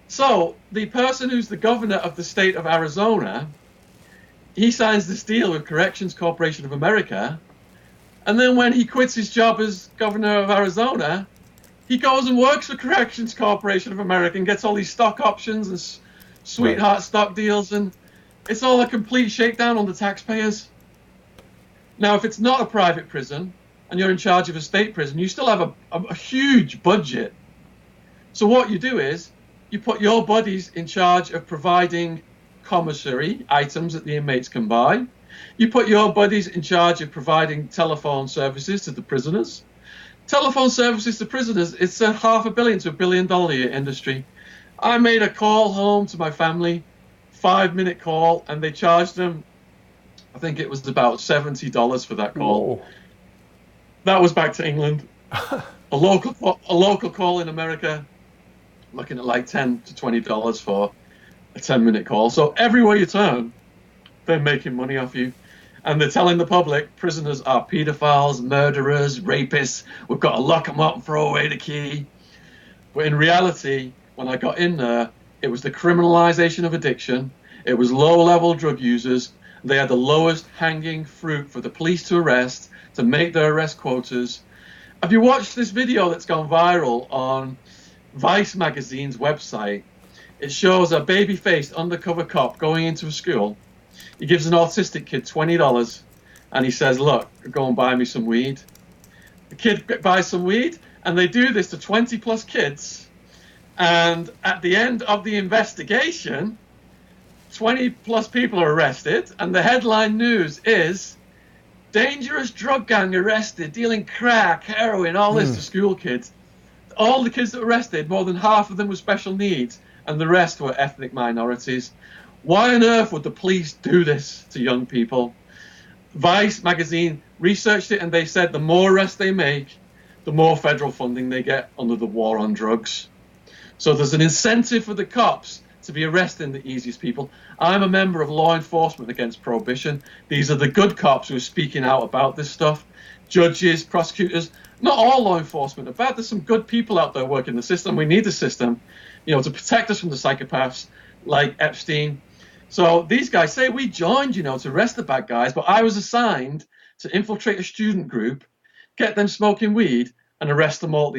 So the person who's the governor of the state of Arizona, he signs this deal with Corrections Corporation of America. And then when he quits his job as governor of Arizona, he goes and works for Corrections Corporation of America and gets all these stock options and sweetheart stock deals. And it's all a complete shakedown on the taxpayers. Now, if it's not a private prison and you're in charge of a state prison, you still have a huge budget. So what you do is you put your buddies in charge of providing commissary items that the inmates can buy. You put your buddies in charge of providing telephone services to the prisoners. Telephone services to prisoners, it's a $500 million to $1 billion a year industry. I made a call home to my family, 5-minute call, and they charged them, I think it was about $70 for that call. Whoa. That was back to England. A local call in America, looking at like $10 to $20 for a 10-minute call. So everywhere you turn, they're making money off you. And they're telling the public prisoners are pedophiles, murderers, rapists. We've got to lock them up and throw away the key. But in reality, when I got in there, it was the criminalization of addiction. It was low-level drug users. They had the lowest hanging fruit for the police to arrest, to make their arrest quotas. Have you watched this video that's gone viral on Vice magazine's website? It shows a baby-faced undercover cop going into a school. He gives an autistic kid $20 and he says, look, go and buy me some weed. The kid buys some weed, and they do this to 20 plus kids. And at the end of the investigation, 20 plus people are arrested, and the headline news is dangerous drug gang arrested, dealing crack, heroin, all this to school kids. All the kids that were arrested, more than half of them were special needs, and the rest were ethnic minorities. Why on earth would the police do this to young people? Vice magazine researched it, and they said the more arrests they make, the more federal funding they get under the war on drugs. So there's an incentive for the cops to be arresting the easiest people. I'm a member of Law Enforcement Against Prohibition. These are the good cops who are speaking out about this stuff. Judges, prosecutors, not all law enforcement are bad. There's some good people out there working the system. We need the system, to protect us from the psychopaths like Epstein. So these guys say we joined, to arrest the bad guys, but I was assigned to infiltrate a student group, get them smoking weed, and arrest them all at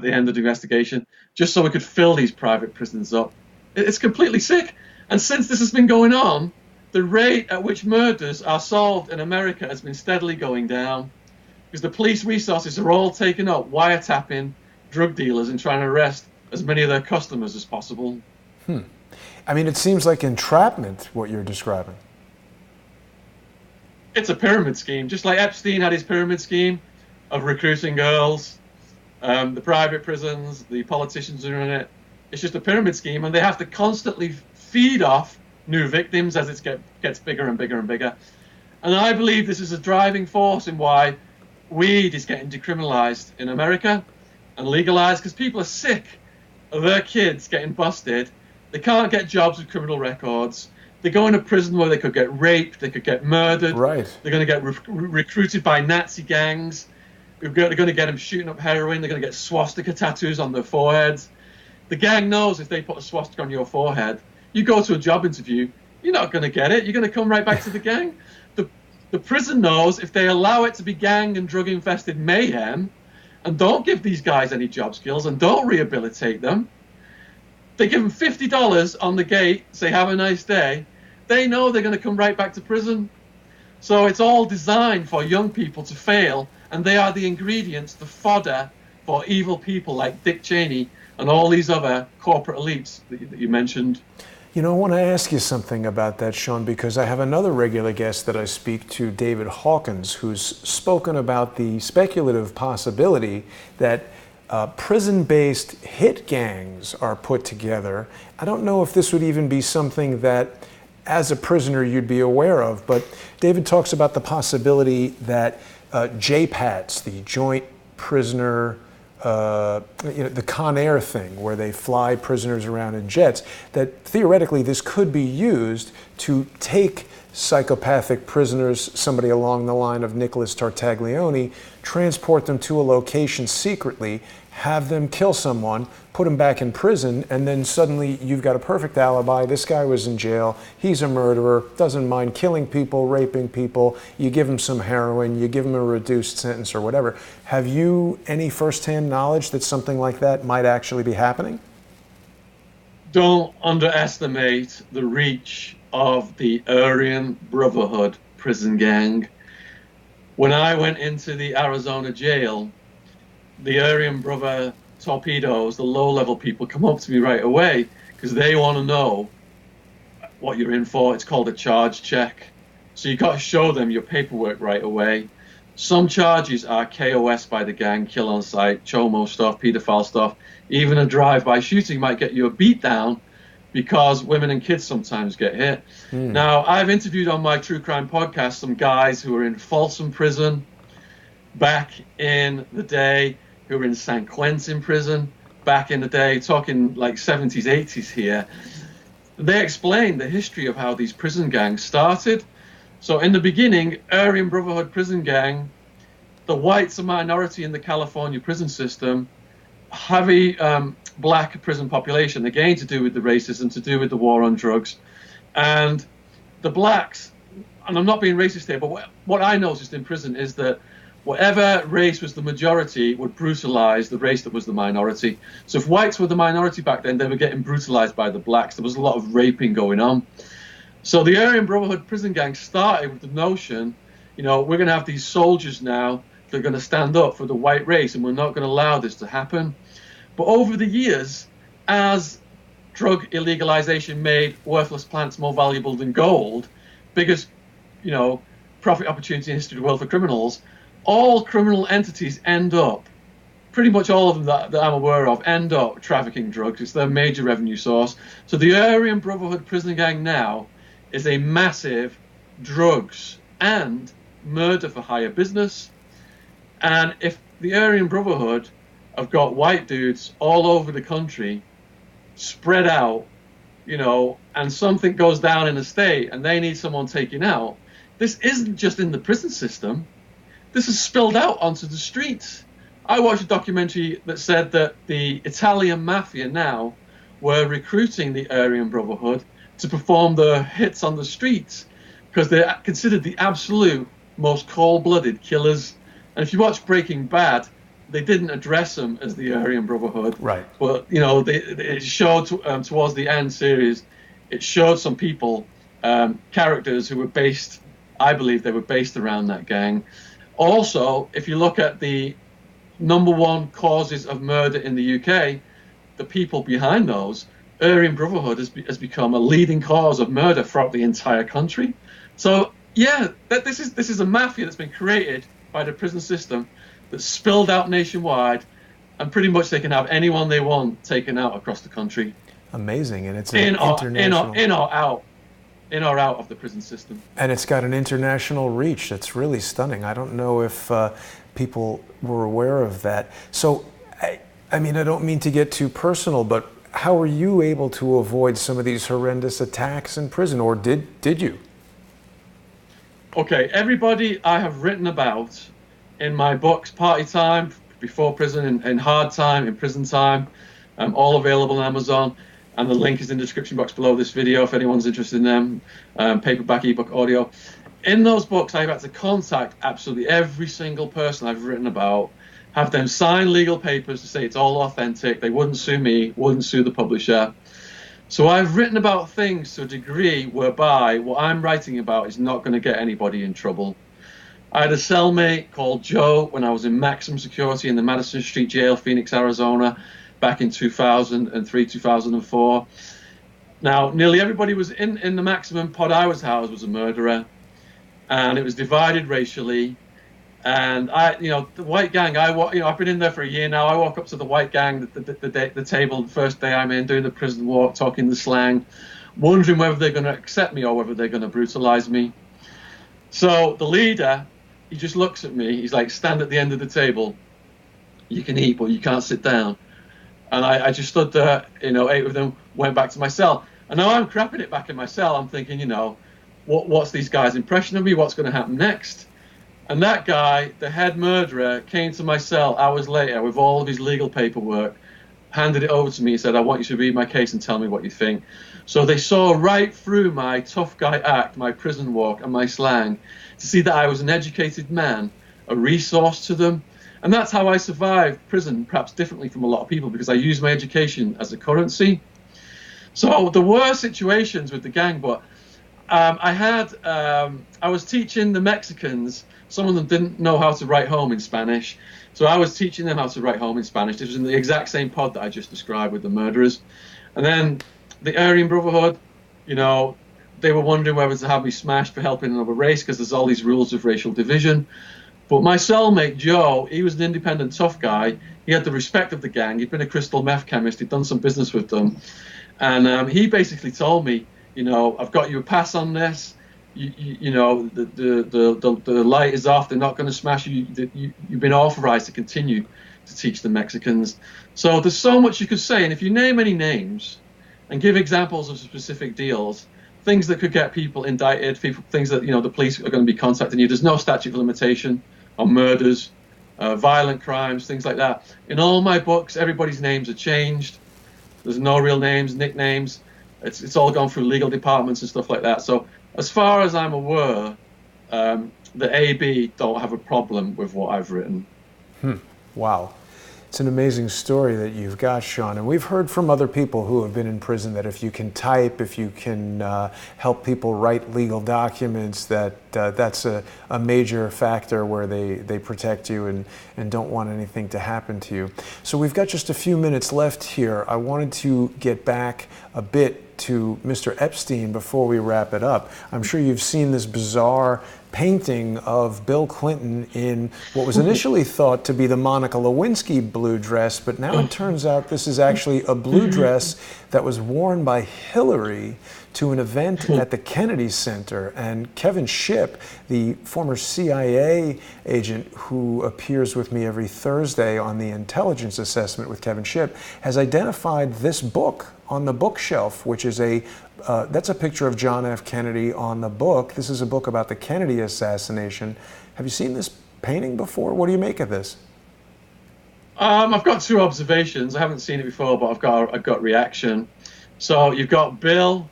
the end of the investigation, just so we could fill these private prisons up. It's completely sick. And since this has been going on, the rate at which murders are solved in America has been steadily going down, because the police resources are all taken up wiretapping drug dealers and trying to arrest as many of their customers as possible. I mean, it seems like entrapment, what you're describing. It's a pyramid scheme, just like Epstein had his pyramid scheme of recruiting girls the private prisons, the politicians are in it. It's just a pyramid scheme, and they have to constantly feed off new victims as it gets bigger and bigger and bigger. And I believe this is a driving force in why weed is getting decriminalized in America and legalized, because people are sick of their kids getting busted. They can't get jobs with criminal records. They go into prison where they could get raped, they could get murdered. Right. They're going to get recruited by Nazi gangs. They're going to get them shooting up heroin. They're going to get swastika tattoos on their foreheads. The gang knows if they put a swastika on your forehead, you go to a job interview, you're not going to get it. You're going to come right back to the gang. The prison knows if they allow it to be gang and drug-infested mayhem and don't give these guys any job skills and don't rehabilitate them, they give them $50 on the gate, say, have a nice day, they know they're going to come right back to prison. So it's all designed for young people to fail, and they are the ingredients, the fodder for evil people like Dick Cheney and all these other corporate elites that you mentioned. You know, I want to ask you something about that, Sean, because I have another regular guest that I speak to, David Hawkins, who's spoken about the speculative possibility that prison-based hit gangs are put together. I don't know if this would even be something that, as a prisoner, you'd be aware of, but David talks about the possibility that JPATs, the Joint Prisoner, the Con Air thing, where they fly prisoners around in jets, that theoretically this could be used to take psychopathic prisoners, somebody along the line of Nicholas Tartaglione, transport them to a location secretly, have them kill someone, put them back in prison, and then suddenly you've got a perfect alibi. This guy was in jail. He's a murderer, doesn't mind killing people, raping people. You give him some heroin, you give him a reduced sentence or whatever. Have you any firsthand knowledge that something like that might actually be happening? Don't underestimate the reach of the Aryan Brotherhood prison gang. When I went into the Arizona jail, the Aryan Brother torpedoes, the low-level people, come up to me right away because they want to know what you're in for. It's called a charge check. So you got to show them your paperwork right away. Some charges are KOS by the gang, kill on sight, chomo stuff, pedophile stuff. Even a drive-by shooting might get you a beat down because women and kids sometimes get hit. Now, I've interviewed on my true crime podcast some guys who were in Folsom prison back in the day, who were in San Quentin prison back in the day, talking like 70s, 80s here. They explained the history of how these prison gangs started. So in the beginning, Aryan Brotherhood prison gang, the whites are minority in the California prison system, heavy black prison population, again to do with the racism, to do with the war on drugs. And the blacks, and I'm not being racist here, but what I noticed in prison is that whatever race was the majority would brutalize the race that was the minority. So if whites were the minority back then, they were getting brutalized by the blacks. There was a lot of raping going on. So the Aryan Brotherhood prison gang started with the notion, you know, we're going to have these soldiers now that are going to stand up for the white race, and we're not going to allow this to happen. But over the years, as drug illegalization made worthless plants more valuable than gold, biggest, you know, profit opportunity in history of the world for criminals, all criminal entities end up, pretty much all of them that I'm aware of, end up trafficking drugs. It's their major revenue source. So the Aryan Brotherhood prison gang now is a massive drugs and murder for hire business. And if the Aryan Brotherhood have got white dudes all over the country, spread out, you know, and something goes down in a state and they need someone taken out, this isn't just in the prison system. This is spilled out onto the streets. I watched a documentary that said that the Italian mafia now were recruiting the Aryan Brotherhood to perform the hits on the streets because they're considered the absolute most cold-blooded killers. And if you watch Breaking Bad, they didn't address them as the Aryan Brotherhood. Right. But, you know, it showed towards the end series, it showed some people, characters who were based, I believe they were based around that gang. Also, if you look at the number one causes of murder in the UK, the people behind those, Aryan Brotherhood has become a leading cause of murder throughout the entire country. So, yeah, this is a mafia that's been created by the prison system that's spilled out nationwide, and pretty much they can have anyone they want taken out across the country, Amazing. And it's an in or international. in or out of the prison system. And it's got an international reach that's really stunning. I don't know if people were aware of that. So, I mean, I don't mean to get too personal, but how were you able to avoid some of these horrendous attacks in prison, or did you? Okay, everybody I have written about in my books, Party Time, Before Prison, in Hard Time, in Prison Time, all available on Amazon. And the link is in the description box below this video if anyone's interested in them, paperback, ebook, audio. In those books, I've had to contact absolutely every single person I've written about, have them sign legal papers to say it's all authentic. They wouldn't sue me, wouldn't sue the publisher. So I've written about things to a degree whereby what I'm writing about is not going to get anybody in trouble. I had a cellmate called Joe when I was in maximum security in the Madison Street Jail, Phoenix, Arizona, back in 2003, 2004. Now, nearly everybody was in the maximum pod I was housed was a murderer, and it was divided racially. And the white gang, I've been in there for a year now. I walk up to the white gang, the table, the first day I'm in, doing the prison walk, talking the slang, wondering whether they're going to accept me or whether they're going to brutalize me. So the leader, he just looks at me. He's like, stand at the end of the table. You can eat, but you can't sit down. And I just stood there, ate with them, went back to my cell. And now I'm crapping it back in my cell. I'm thinking, what's these guys' impression of me? What's going to happen next? And that guy, the head murderer, came to my cell hours later with all of his legal paperwork, handed it over to me and said, I want you to read my case and tell me what you think. So they saw right through my tough guy act, my prison walk, and my slang to see that I was an educated man, a resource to them. And that's how I survived prison, perhaps differently from a lot of people, because I used my education as a currency. So there were situations with the gang, but I was teaching the Mexicans. Some of them didn't know how to write home in Spanish. So I was teaching them how to write home in Spanish. This was in the exact same pod that I just described with the murderers. And then the Aryan Brotherhood, they were wondering whether to have me smashed for helping another race because there's all these rules of racial division. But my cellmate, Joe, he was an independent, tough guy. He had the respect of the gang. He'd been a crystal meth chemist. He'd done some business with them. And he basically told me, I've got you a pass on this. The light is off. They're not going to smash you. You've been authorized to continue to teach the Mexicans. So there's so much you could say. And if you name any names and give examples of specific deals, things that could get people indicted, things that, the police are going to be contacting you. There's no statute of limitation on murders, violent crimes, things like that. In all my books, everybody's names are changed. There's no real names, nicknames. It's all gone through legal departments and stuff like that. So as far as I'm aware, the AB don't have a problem with what I've written. Wow. It's an amazing story that you've got, Sean. And we've heard from other people who have been in prison that if you can type, if you can help people write legal documents, that's a major factor where they protect you and don't want anything to happen to you. So we've got just a few minutes left here. I wanted to get back a bit to Mr. Epstein before we wrap it up. I'm sure you've seen this bizarre painting of Bill Clinton in what was initially thought to be the Monica Lewinsky blue dress, but now it turns out this is actually a blue dress that was worn by Hillary to an event at the Kennedy Center. And Kevin Shipp, the former CIA agent who appears with me every Thursday on the Intelligence Assessment with Kevin Shipp, has identified this book on the bookshelf, which is that's a picture of John F. Kennedy on the book. This is a book about the Kennedy assassination. Have you seen this painting before? What do you make of this? I've got two observations. I haven't seen it before, but I've got reaction. So you've got Bill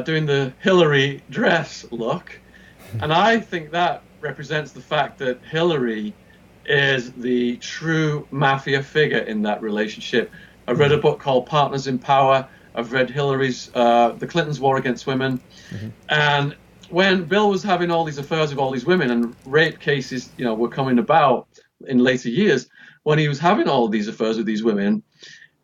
doing the Hillary dress look, and I think that represents the fact that Hillary is the true mafia figure in that relationship. I read a book called Partners in Power. I've read Hillary's, the Clintons' War Against Women. And when Bill was having all these affairs with all these women and rape cases, were coming about in later years, when he was having all these affairs with these women,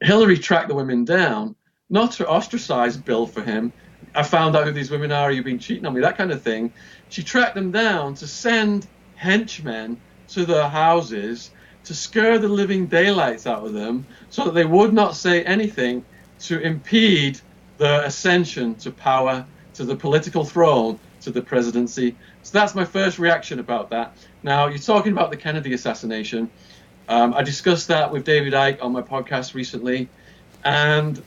Hillary tracked the women down, not to ostracize Bill for him. I found out who these women are, you've been cheating on me, that kind of thing. She tracked them down to send henchmen to their houses to scare the living daylights out of them so that they would not say anything to impede the ascension to power, to the political throne, to the presidency. So that's my first reaction about that. Now, you're talking about the Kennedy assassination. I discussed that with David Icke on my podcast recently, and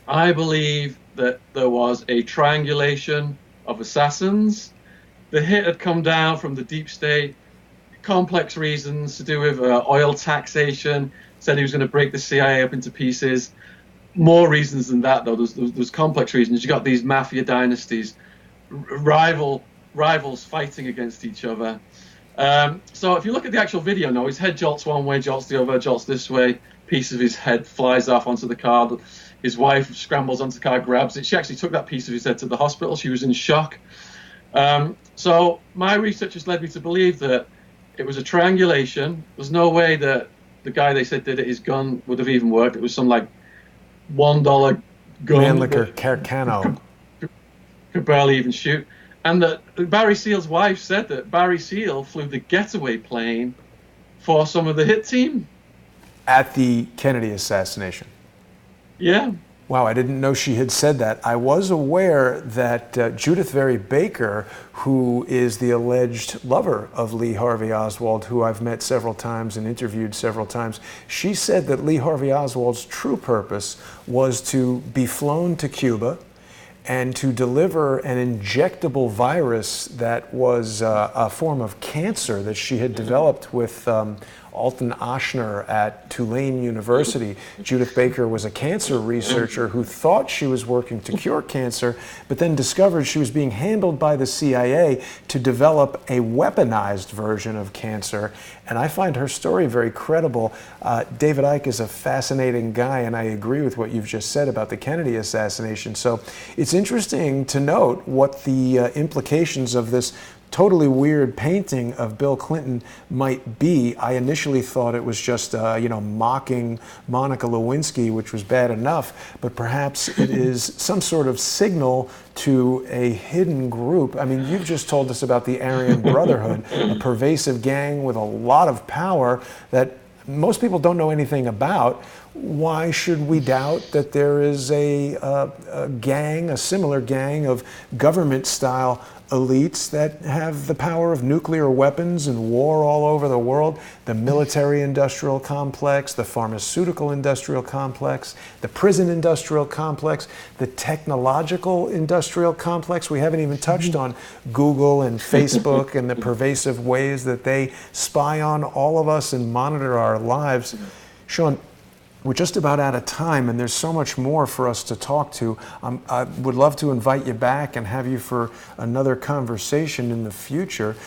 I believe that there was a triangulation of assassins. The hit had come down from the deep state, complex reasons to do with oil taxation, said he was going to break the CIA up into pieces. More reasons than that, though. There's complex reasons. You got these mafia dynasties, rivals fighting against each other. So if you look at the actual video now, his head jolts one way, jolts the other, jolts this way. Piece of his head flies off onto the car. His wife scrambles onto the car, grabs it. She actually took that piece of his head to the hospital. She was in shock. So my research has led me to believe that it was a triangulation. There's no way that the guy they said did it, his gun would have even worked. It was some like $1 gun. Mannlicher Carcano. Could barely even shoot. And that Barry Seal's wife said that Barry Seal flew the getaway plane for some of the hit team. At the Kennedy assassination. Yeah. Wow, I didn't know she had said that. I was aware that Judith Vary Baker, who is the alleged lover of Lee Harvey Oswald, who I've met several times and interviewed several times, she said that Lee Harvey Oswald's true purpose was to be flown to Cuba and to deliver an injectable virus that was a form of cancer that she had developed with Alton Ochsner at Tulane University. Judith Baker was a cancer researcher who thought she was working to cure cancer, but then discovered she was being handled by the CIA to develop a weaponized version of cancer. And I find her story very credible. David Icke is a fascinating guy, and I agree with what you've just said about the Kennedy assassination. So it's interesting to note what the implications of this totally weird painting of Bill Clinton might be. I initially thought it was just, mocking Monica Lewinsky, which was bad enough, but perhaps it is some sort of signal to a hidden group. I mean, you've just told us about the Aryan Brotherhood, a pervasive gang with a lot of power that most people don't know anything about. Why should we doubt that there is a gang, a similar gang of government-style elites that have the power of nuclear weapons and war all over the world? The military-industrial complex, the pharmaceutical-industrial complex, the prison-industrial complex, the technological-industrial complex. We haven't even touched on Google and Facebook and the pervasive ways that they spy on all of us and monitor our lives. Sean, we're just about out of time, and there's so much more for us to talk to. I would love to invite you back and have you for another conversation in the future.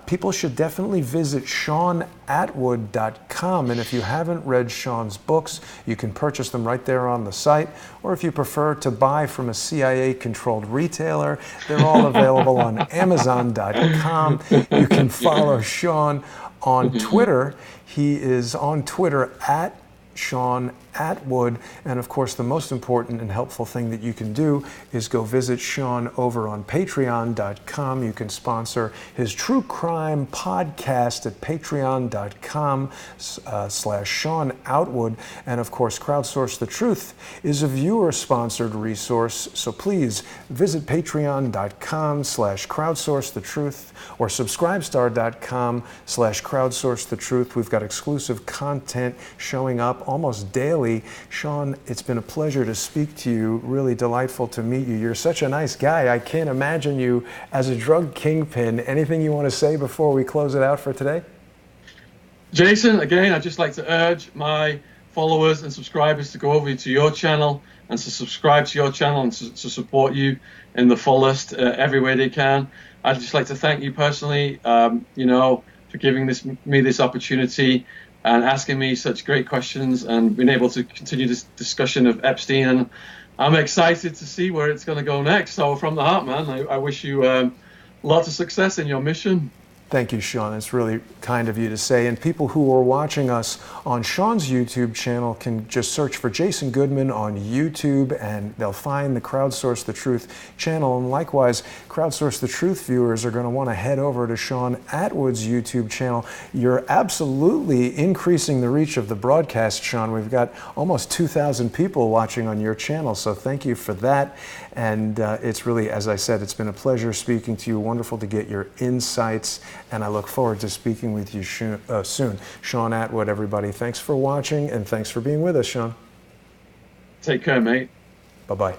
People should definitely visit SeanAtwood.com, and if you haven't read Sean's books, you can purchase them right there on the site, or if you prefer to buy from a CIA-controlled retailer, they're all available on Amazon.com. You can follow Sean on Twitter. He is on Twitter at Sean Atwood, and of course the most important and helpful thing that you can do is go visit Sean over on Patreon.com. You can sponsor his true crime podcast at patreon.com/Sean Outwood, and of course Crowdsource the Truth is a viewer-sponsored resource, so please visit patreon.com/Crowdsource the Truth or subscribestar.com/Crowdsource the Truth. We've got exclusive content showing up almost daily. Sean, it's been a pleasure to speak to you. Really delightful to meet you. You're such a nice guy. I can't imagine you as a drug kingpin. Anything you want to say before we close it out for today? Jason, again, I'd just like to urge my followers and subscribers to go over to your channel and to subscribe to your channel and to support you in the fullest every way they can. I'd just like to thank you personally, for giving me this opportunity and asking me such great questions and being able to continue this discussion of Epstein. And I'm excited to see where it's going to go next. So from the heart, man, I wish you lots of success in your mission. Thank you, Sean. It's really kind of you to say. And people who are watching us on Sean's YouTube channel can just search for Jason Goodman on YouTube, and they'll find the Crowdsource the Truth channel. And likewise, Crowdsource the Truth viewers are going to want to head over to Sean Atwood's YouTube channel. You're absolutely increasing the reach of the broadcast, Sean. We've got almost 2,000 people watching on your channel, so thank you for that. And it's really, as I said, it's been a pleasure speaking to you. Wonderful to get your insights, and I look forward to speaking with you soon. Sean Atwood, everybody, thanks for watching, and thanks for being with us, Sean. Take care, mate. Bye-bye.